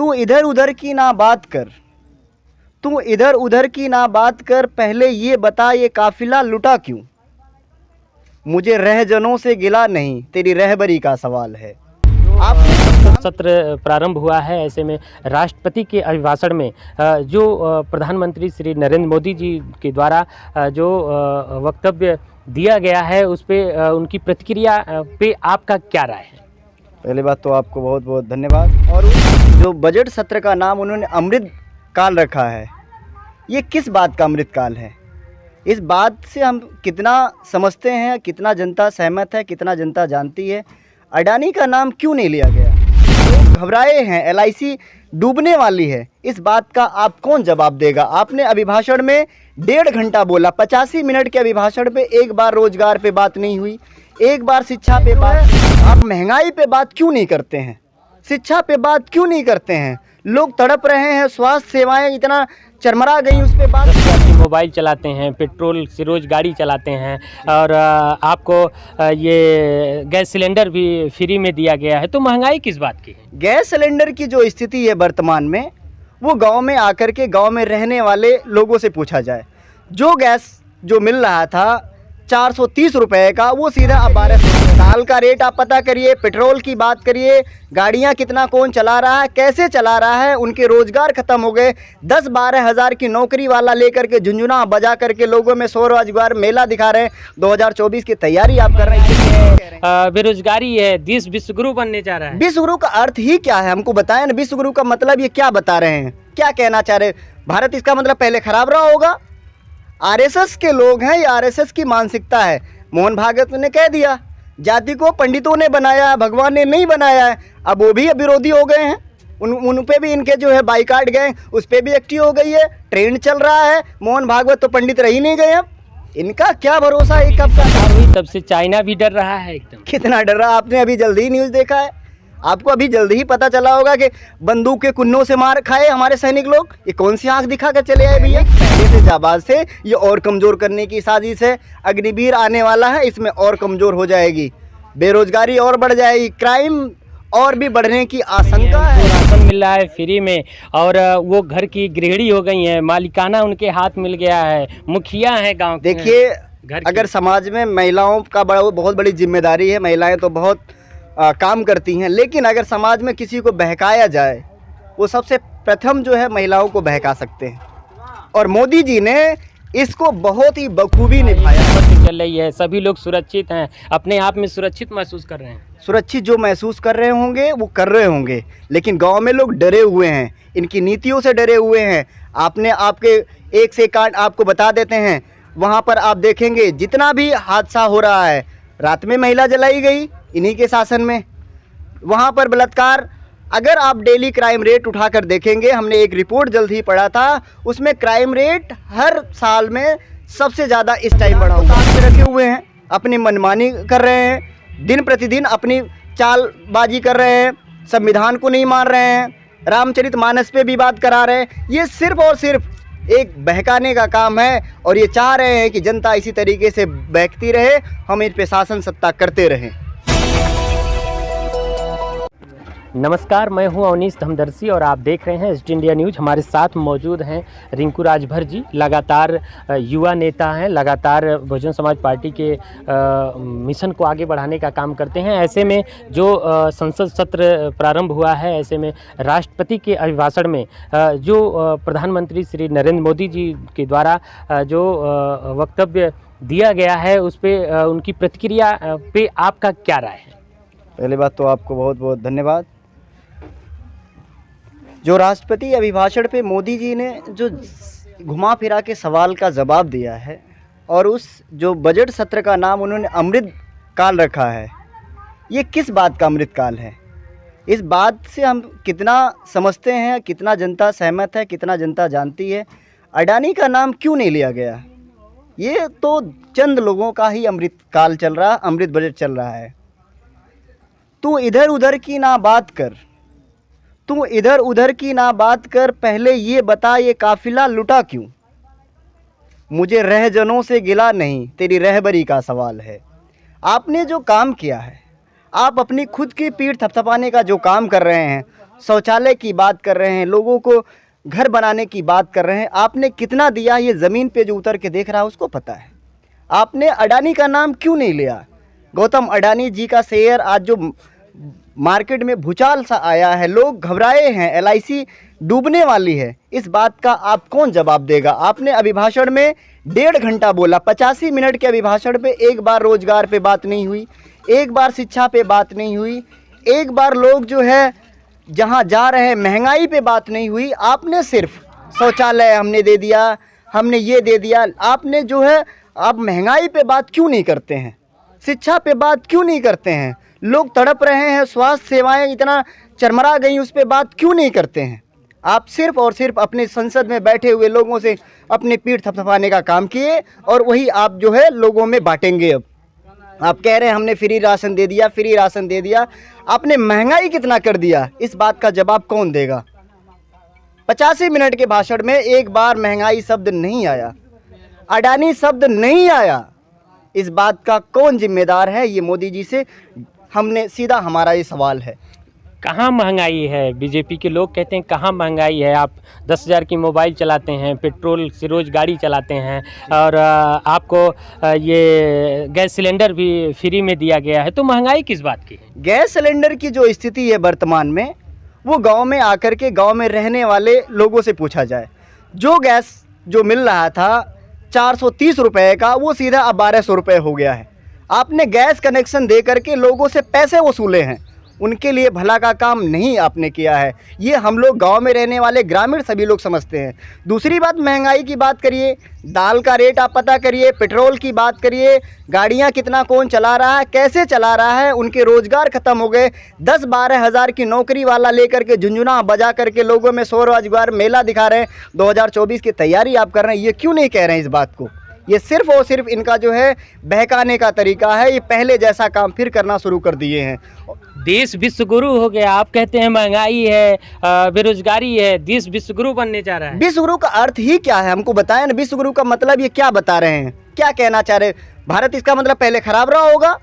तू इधर उधर की ना बात कर, तू इधर उधर की ना बात कर, पहले ये बता ये काफिला लुटा क्यों। मुझे रहजनों से गिला नहीं, तेरी रहबरी का सवाल है। आप सत्र प्रारंभ हुआ है, ऐसे में राष्ट्रपति के अभिभाषण में जो प्रधानमंत्री श्री नरेंद्र मोदी जी के द्वारा जो वक्तव्य दिया गया है उस पे उनकी प्रतिक्रिया पे आपका क्या राय है? पहली बात तो आपको बहुत बहुत धन्यवाद। और जो बजट सत्र का नाम उन्होंने अमृत काल रखा है, ये किस बात का अमृत काल है? इस बात से हम कितना समझते हैं, कितना जनता सहमत है, कितना जनता जानती है। अडानी का नाम क्यों नहीं लिया गया? लोग घबराए हैं, LIC डूबने वाली है। इस बात का आप कौन जवाब देगा? आपने अभिभाषण में 1.5 घंटा बोला, 85 मिनट के अभिभाषण पे एक बार रोजगार पे बात नहीं हुई, एक बार शिक्षा पे बात। आप महंगाई पे बात क्यों नहीं करते हैं? शिक्षा पे बात क्यों नहीं करते हैं? लोग तड़प रहे हैं, स्वास्थ्य सेवाएं इतना चरमरा गई, उस पे बात। मोबाइल चलाते हैं, पेट्रोल से रोज गाड़ी चलाते हैं और आपको ये गैस सिलेंडर भी फ्री में दिया गया है, तो महंगाई किस बात की है? गैस सिलेंडर की जो स्थिति है वर्तमान में, वो गांव में आकर के गांव में रहने वाले लोगों से पूछा जाए। जो गैस जो मिल रहा था 430 रुपए का, वो सीधा अब 1200। दाल का रेट आप पता करिए, पेट्रोल की बात करिए, गाड़ियां कितना कौन चला रहा है, कैसे चला रहा है। उनके रोजगार खत्म हो गए। 10-12 हज़ार की नौकरी वाला लेकर के झुंझुना बजा करके लोगों में स्वरोजगार मेला दिखा रहे हैं। 2024 की तैयारी आप कर रहे हैं। बेरोजगारी है, देश विश्वगुरु बनने जा रहा है। विश्वगुरु का अर्थ ही क्या है, हमको बताएं ना। विश्वगुरु का मतलब ये क्या बता रहे हैं, क्या कहना चाह रहे हैं? भारत इसका मतलब पहले खराब रहा होगा। RSS के लोग हैं, ये RSS की मानसिकता है। मोहन भागवत ने कह दिया जाति को पंडितों ने बनाया है, भगवान ने नहीं बनाया है। अब वो भी विरोधी हो गए हैं, उन पे भी इनके जो है बाइकाट गए, उस पे भी एक्टिव हो गई है। ट्रेंड चल रहा है, मोहन भागवत तो पंडित रह ही नहीं गए। अब इनका क्या भरोसा है कब का? तब से चाइना भी डर रहा है एकदम। कितना डर रहा? आपने अभी जल्दी ही न्यूज़ देखा है, आपको अभी जल्दी ही पता चला होगा कि बंदूक के कुन्नों से मार खाए हमारे सैनिक लोग। ये कौन सी आंख दिखा कर चले आए भैया? पहले से जाबाज थे, ये और कमज़ोर करने की साजिश है। अग्निवीर आने वाला है, इसमें और कमज़ोर हो जाएगी, बेरोजगारी और बढ़ जाएगी, क्राइम और भी बढ़ने की आशंका है। राशन मिल रहा है फ्री में, और वो घर की गृहिणी हो गई हैं, मालिकाना उनके हाथ मिल गया है, मुखिया है गाँव। देखिए, अगर समाज में महिलाओं का बहुत बड़ी जिम्मेदारी है, महिलाएँ तो बहुत काम करती हैं, लेकिन अगर समाज में किसी को बहकाया जाए, वो सबसे प्रथम जो है महिलाओं को बहका सकते हैं। और मोदी जी ने इसको बहुत ही बखूबी निभाया। चल रही है, सभी लोग सुरक्षित हैं, अपने आप में सुरक्षित महसूस कर रहे हैं। सुरक्षित जो महसूस कर रहे होंगे वो कर रहे होंगे, लेकिन गांव में लोग डरे हुए हैं, इनकी नीतियों से डरे हुए हैं। आपने आपके एक से कांड आपको बता देते हैं, वहाँ पर आप देखेंगे जितना भी हादसा हो रहा है, रात में महिला जलाई गई इन्हीं के शासन में। वहाँ पर बलात्कार, अगर आप डेली क्राइम रेट उठाकर देखेंगे, हमने एक रिपोर्ट जल्द ही पढ़ा था, उसमें क्राइम रेट हर साल में सबसे ज़्यादा इस टाइम बढ़ा हुआ है। रखे हुए हैं, अपनी मनमानी कर रहे हैं, दिन प्रतिदिन अपनी चालबाजी कर रहे हैं, संविधान को नहीं मान रहे हैं, रामचरितमानस पे भी बात करा रहे हैं। ये सिर्फ और सिर्फ एक बहकाने का काम है, और ये चाह रहे हैं कि जनता इसी तरीके से बहकती रहे, हम इन पे शासन सत्ता करते रहें। नमस्कार, मैं हूं अवनीश धमदर्शी और आप देख रहे हैं SD इंडिया न्यूज़। हमारे साथ मौजूद हैं रिंकू राजभर जी, लगातार युवा नेता हैं, लगातार बहुजन समाज पार्टी के मिशन को आगे बढ़ाने का काम करते हैं। ऐसे में जो संसद सत्र प्रारंभ हुआ है, ऐसे में राष्ट्रपति के अभिभाषण में जो प्रधानमंत्री श्री नरेंद्र मोदी जी के द्वारा जो वक्तव्य दिया गया है उस पर उनकी प्रतिक्रिया पे आपका क्या राय है? पहली बात तो आपको बहुत बहुत धन्यवाद। जो राष्ट्रपति अभिभाषण पे मोदी जी ने जो घुमा फिरा के सवाल का जवाब दिया है, और उस जो बजट सत्र का नाम उन्होंने अमृत काल रखा है, ये किस बात का अमृत काल है? इस बात से हम कितना समझते हैं, कितना जनता सहमत है, कितना जनता जानती है। अडानी का नाम क्यों नहीं लिया गया? ये तो चंद लोगों का ही अमृत काल चल रहा, अमृत बजट चल रहा है। तू इधर उधर की ना बात कर, तू इधर उधर की ना बात कर, पहले ये बता ये काफिला लुटा क्यों। मुझे रहजनों से गिला नहीं, तेरी रहबरी का सवाल है। आपने जो काम किया है, आप अपनी खुद की पीठ थपथपाने का जो काम कर रहे हैं, शौचालय की बात कर रहे हैं, लोगों को घर बनाने की बात कर रहे हैं। आपने कितना दिया ये ज़मीन पे जो उतर के देख रहा है उसको पता है। आपने अडानी का नाम क्यों नहीं लिया? गौतम अडानी जी का शेयर आज जो मार्केट में भूचाल सा आया है, लोग घबराए हैं, LIC डूबने वाली है, इस बात का आप कौन जवाब देगा? आपने अभिभाषण में 1.5 घंटा बोला, 85 मिनट के अभिभाषण पे एक बार रोजगार पे बात नहीं हुई, एक बार शिक्षा पे बात नहीं हुई, एक बार लोग जो है जहां जा रहे हैं महंगाई पे बात नहीं हुई। आपने सिर्फ शौचालय हमने दे दिया, हमने ये दे दिया। आपने जो है आप महंगाई पे बात क्यों नहीं करते हैं? शिक्षा पे बात क्यों नहीं करते हैं? लोग तड़प रहे हैं, स्वास्थ्य सेवाएं इतना चरमरा गई, उस पर बात क्यों नहीं करते हैं? आप सिर्फ और सिर्फ अपने संसद में बैठे हुए लोगों से अपनी पीठ थपथपाने का काम किए और वही आप जो है लोगों में बांटेंगे। अब आप कह रहे हैं हमने फ्री राशन दे दिया, फ्री राशन दे दिया। आपने महंगाई कितना कर दिया, इस बात का जवाब कौन देगा? 85 मिनट के भाषण में एक बार महंगाई शब्द नहीं आया, अडानी शब्द नहीं आया। इस बात का कौन जिम्मेदार है? ये मोदी जी से हमने सीधा हमारा ये सवाल है। कहाँ महंगाई है? बीजेपी के लोग कहते हैं कहाँ महंगाई है? आप 10,000 की मोबाइल चलाते हैं, पेट्रोल से रोज़ गाड़ी चलाते हैं और आपको ये गैस सिलेंडर भी फ्री में दिया गया है, तो महंगाई किस बात की है? गैस सिलेंडर की जो स्थिति है वर्तमान में, वो गांव में आकर के गांव में रहने वाले लोगों से पूछा जाए। जो गैस जो मिल रहा था 430 रुपये का, वो सीधा अब 1200 रुपये हो गया है। आपने गैस कनेक्शन दे करके लोगों से पैसे वसूले हैं, उनके लिए भला का काम नहीं आपने किया है। ये हम लोग गांव में रहने वाले ग्रामीण सभी लोग समझते हैं। दूसरी बात, महंगाई की बात करिए, दाल का रेट आप पता करिए, पेट्रोल की बात करिए, गाड़ियां कितना कौन चला रहा है, कैसे चला रहा है, उनके रोज़गार ख़त्म हो गए। 10-12 हज़ार की नौकरी वाला लेकर के झुंझुना बजा करके लोगों में स्वरोजगार मेला दिखा रहे हैं। 2024 की तैयारी आप कर रहे हैं, ये क्यों नहीं कह रहे हैं इस बात को? ये सिर्फ और सिर्फ इनका जो है बहकाने का तरीका है। ये पहले जैसा काम फिर करना शुरू कर दिए हैं। देश विश्व गुरु हो गया, आप कहते हैं महंगाई है, बेरोजगारी है, देश विश्व गुरु बनने जा रहा है। विश्व गुरु का अर्थ ही क्या है, हमको बताएं ना। विश्व गुरु का मतलब ये क्या बता रहे हैं, क्या कहना चाह रहे हैं? भारत इसका मतलब पहले खराब रहा होगा।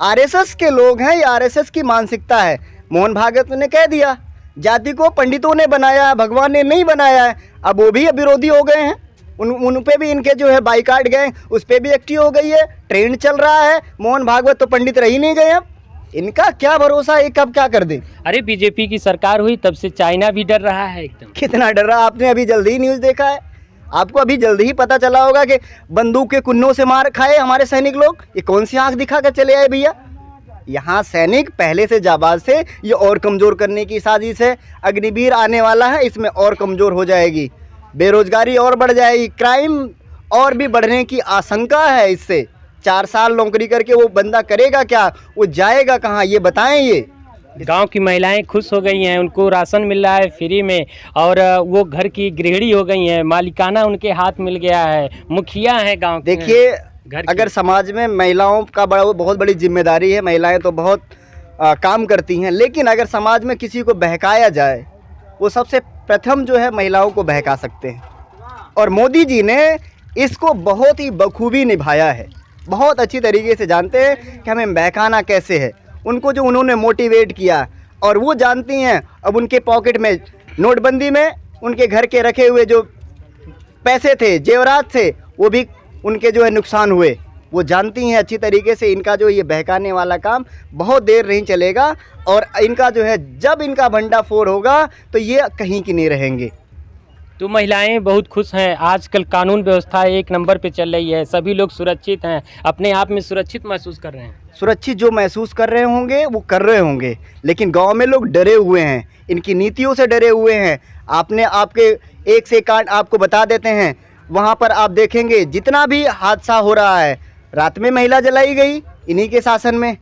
RSS के लोग हैं, ये RSS की मानसिकता है। मोहन भागवत ने कह दिया जाति को पंडितों ने बनाया है, भगवान ने नहीं बनाया है। अब वो भी विरोधी हो गए हैं, उन पे भी इनके जो है बाइकाट गए, उस पर भी एक्टिव हो गई है। ट्रेंड चल रहा है, मोहन भागवत तो पंडित रह ही नहीं गए। अब इनका क्या भरोसा है, कब क्या कर दे। अरे बीजेपी की सरकार हुई तब से चाइना भी डर रहा है एकदम। कितना डर रहा? आपने अभी जल्दी ही न्यूज़ देखा है, आपको अभी जल्दी ही पता चला होगा कि बंदूक के कुन्नों से मार खाए हमारे सैनिक लोग। ये कौन सी आंख दिखा कर चले आए भैया? यहाँ सैनिक पहले से जाबाज से, ये और कमज़ोर करने की साजिश है। अग्निवीर आने वाला है, इसमें और कमज़ोर हो जाएगी, बेरोजगारी और बढ़ जाएगी, क्राइम और भी बढ़ने की आशंका है। इससे 4 साल नौकरी करके वो बंदा करेगा क्या, वो जाएगा कहाँ, ये बताएं। ये गांव की महिलाएं खुश हो गई हैं, उनको राशन मिल रहा है फ्री में, और वो घर की गृहिणी हो गई हैं, मालिकाना उनके हाथ मिल गया है, मुखिया है गांव। देखिए, अगर समाज में महिलाओं का बहुत बड़ी जिम्मेदारी है, महिलाएं तो बहुत काम करती हैं, लेकिन अगर समाज में किसी को बहकाया जाए, वो सबसे प्रथम जो है महिलाओं को बहका सकते हैं। और मोदी जी ने इसको बहुत ही बखूबी निभाया है, बहुत अच्छी तरीके से जानते हैं कि हमें बहकाना कैसे है। उनको जो उन्होंने मोटिवेट किया, और वो जानती हैं अब उनके पॉकेट में नोटबंदी में उनके घर के रखे हुए जो पैसे थे, जेवरात थे, वो भी उनके जो है नुकसान हुए। वो जानती हैं अच्छी तरीके से इनका जो ये बहकाने वाला काम बहुत देर नहीं चलेगा, और इनका जो है जब इनका भंडाफोड़ होगा तो ये कहीं की नहीं रहेंगे। तो महिलाएं बहुत खुश हैं, आजकल कानून व्यवस्था एक नंबर पे चल रही है, सभी लोग सुरक्षित हैं, अपने आप में सुरक्षित महसूस कर रहे हैं। सुरक्षित जो महसूस कर रहे होंगे वो कर रहे होंगे, लेकिन गांव में लोग डरे हुए हैं, इनकी नीतियों से डरे हुए हैं। आपने आपके एक से कांड आपको बता देते हैं, वहाँ पर आप देखेंगे जितना भी हादसा हो रहा है, रात में महिला जलाई गई इन्हीं के शासन में,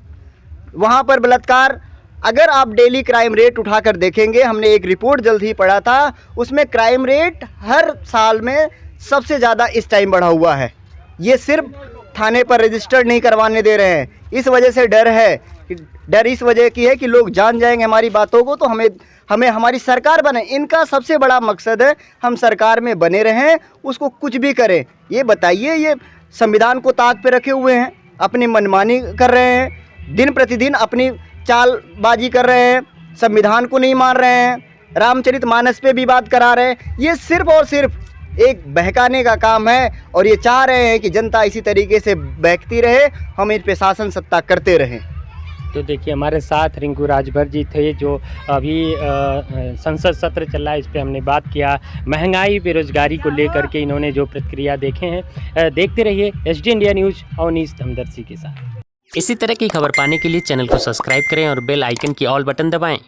वहाँ पर बलात्कार। अगर आप डेली क्राइम रेट उठाकर देखेंगे, हमने एक रिपोर्ट जल्द ही पढ़ा था, उसमें क्राइम रेट हर साल में सबसे ज़्यादा इस टाइम बढ़ा हुआ है। ये सिर्फ थाने पर रजिस्टर्ड नहीं करवाने दे रहे हैं, इस वजह से डर है। डर इस वजह की है कि लोग जान जाएंगे हमारी बातों को, तो हमें हमारी सरकार बने। इनका सबसे बड़ा मकसद है हम सरकार में बने रहें, उसको कुछ भी करें। ये बताइए, ये संविधान को ताक पे रखे हुए हैं, अपनी मनमानी कर रहे हैं, दिन प्रतिदिन अपनी चालबाजी कर रहे हैं, संविधान को नहीं मान रहे हैं, रामचरितमानस पे विवाद करा रहे हैं। ये सिर्फ और सिर्फ एक बहकाने का काम है और ये चाह रहे हैं कि जनता इसी तरीके से बहकती रहे, हम इन पे शासन सत्ता करते रहें। तो देखिए हमारे साथ रिंकू राजभर जी थे, जो अभी संसद सत्र चल रहा है, इस पे हमने बात किया। महंगाई बेरोजगारी को लेकर के इन्होंने जो प्रतिक्रिया देखे हैं। देखते रहिए SD इंडिया न्यूज़ अवनीश धमदर्शी के साथ। इसी तरह की खबर पाने के लिए चैनल को सब्सक्राइब करें और बेल आइकन की ऑल बटन दबाएं।